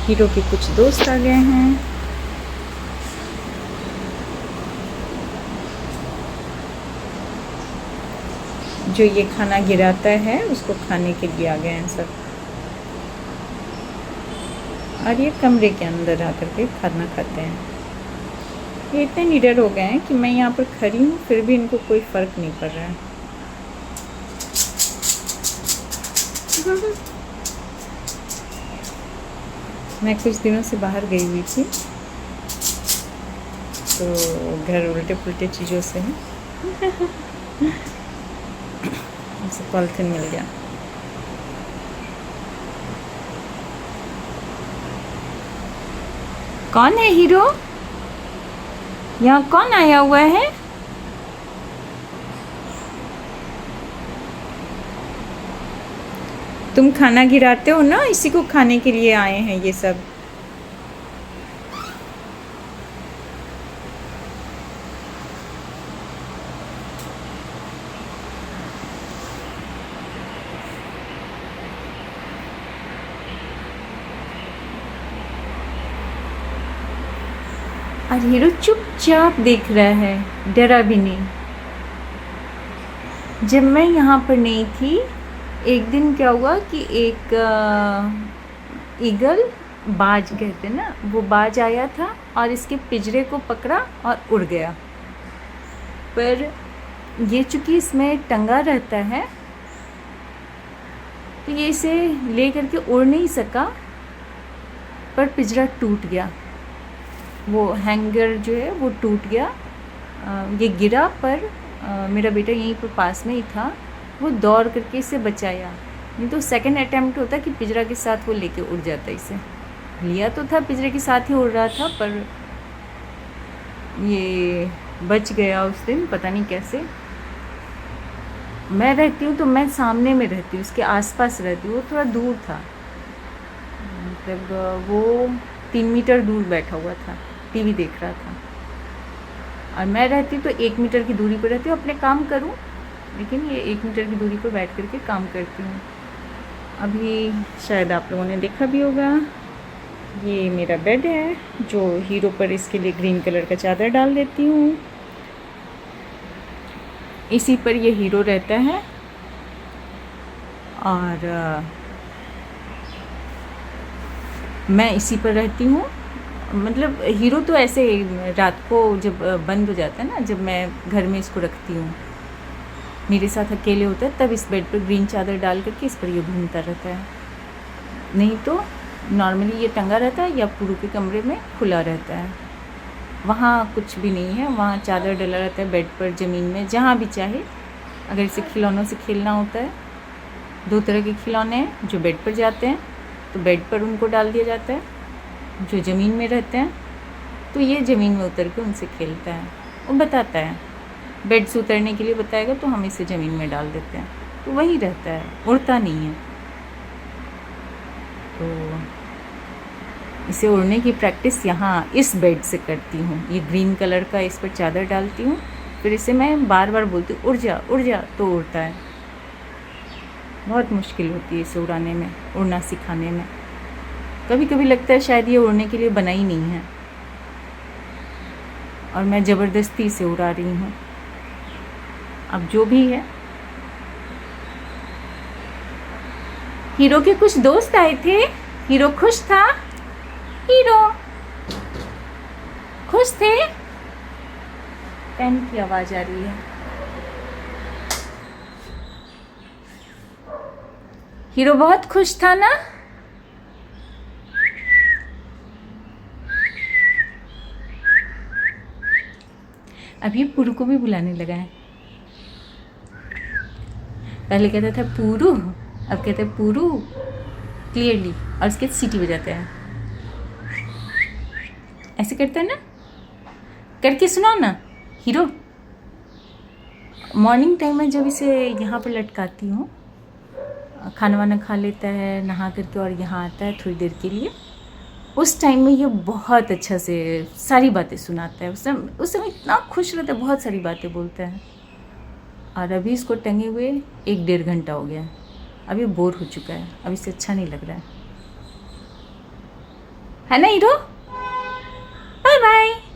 Hero के कुछ दोस्त आ गए हैं। जो ये खाना गिराता है उसको खाने के लिए आ गए हैं सब। और ये कमरे के अंदर आकर के खाना खाते हैं। ये इतने निडर हो गए हैं कि मैं यहाँ पर खड़ी हूँ फिर भी इनको कोई फ़र्क नहीं पड़ रहा है। मैं कुछ दिनों से बाहर गई हुई थी तो घर उल्टे पुल्टे चीज़ों से है। मुझे पॉलिथीन मिल गया। कौन है हीरो? यहाँ कौन आया हुआ है? तुम खाना गिराते हो ना, इसी को खाने के लिए आए हैं ये सब। और हीरो चुपचाप देख रहा है, डरा भी नहीं। जब मैं यहाँ पर नहीं थी, एक दिन क्या हुआ कि एक ईगल, बाज कहते ना, वो बाज आया था और इसके पिंजरे को पकड़ा और उड़ गया। पर ये चूँकि इसमें टंगा रहता है तो ये इसे ले करके उड़ नहीं सका, पर पिंजरा टूट गया। वो हैंगर जो है वो टूट गया। ये गिरा पर मेरा बेटा यहीं पर पास में ही था, वो दौड़ करके इसे बचाया। नहीं तो सेकंड अटेम्प्ट होता कि पिंजरा के साथ वो लेके उड़ जाता। इसे लिया तो था, पिंजरे के साथ ही उड़ रहा था, पर ये बच गया उस दिन, पता नहीं कैसे। मैं रहती हूँ तो मैं सामने में रहती हूँ, उसके आसपास रहती हूँ। वो थोड़ा दूर था, मतलब वो 3 मीटर दूर बैठा हुआ था, टीवी देख रहा था। और मैं रहती तो 1 मीटर की दूरी पर रहती हूँ, अपने काम करूँ, लेकिन ये 1 मीटर की दूरी पर बैठ करके काम करती हूँ। अभी शायद आप लोगों ने देखा भी होगा, ये मेरा बेड है जो हीरो पर इसके लिए ग्रीन कलर का चादर डाल देती हूँ। इसी पर ये हीरो रहता है। और मैं इसी पर रहती हूँ। मतलब हीरो तो ऐसे रात को जब बंद हो जाता है ना, जब मैं घर में इसको रखती हूँ, मेरे साथ अकेले होता है, तब इस बेड पर ग्रीन चादर डाल करके इस पर ये घूमता रहता है। नहीं तो नॉर्मली ये टंगा रहता है या पुरू के कमरे में खुला रहता है। वहाँ कुछ भी नहीं है, वहाँ चादर डला रहता है बेड पर, ज़मीन में, जहाँ भी चाहे। अगर इसे खिलौनों से खेलना होता है, 2 तरह के खिलौने हैं जो बेड पर जाते हैं तो बेड पर उनको डाल दिया जाता है। जो ज़मीन में रहते हैं तो ये ज़मीन में उतर के उनसे खेलता है। वो बताता है, बेड से उतरने के लिए बताएगा तो हम इसे ज़मीन में डाल देते हैं, तो वही रहता है, उड़ता नहीं है। तो इसे उड़ने की प्रैक्टिस यहाँ इस बेड से करती हूँ। ये ग्रीन कलर का इस पर चादर डालती हूँ, फिर इसे मैं बार बार बोलती हूँ उड़ जा उड़ जा, तो उड़ता है। बहुत मुश्किल होती है इसे उड़ाने में, उड़ना सिखाने में। कभी कभी लगता है शायद ये उड़ने के लिए बना ही नहीं है और मैं ज़बरदस्ती इसे उड़ा रही हूँ। अब जो भी है। हीरो के कुछ दोस्त आए थे, हीरो खुश था। हीरो खुश थे। पेन की आवाज़ आ रही है। हीरो बहुत खुश था ना। अब ये पुरू को भी बुलाने लगा है। पहले कहता था पुरू, अब कहते हैं पुरू क्लियरली, और उसके सीटी बजाते हैं। ऐसे करता है ना, करके सुनाओ ना हीरो। मॉर्निंग टाइम में जब इसे यहाँ पर लटकाती हूँ, खाना वाना खा लेता है, नहा करके, और यहाँ आता है थोड़ी देर के लिए। उस टाइम में ये बहुत अच्छा से सारी बातें सुनाता है। उस समय इतना खुश रहता है, बहुत सारी बातें बोलता है। और अभी इसको टंगे हुए 1-1.5 घंटा हो गया है। अब ये बोर हो चुका है, अब इसे अच्छा नहीं लग रहा है। है ना हीरो? Bye bye.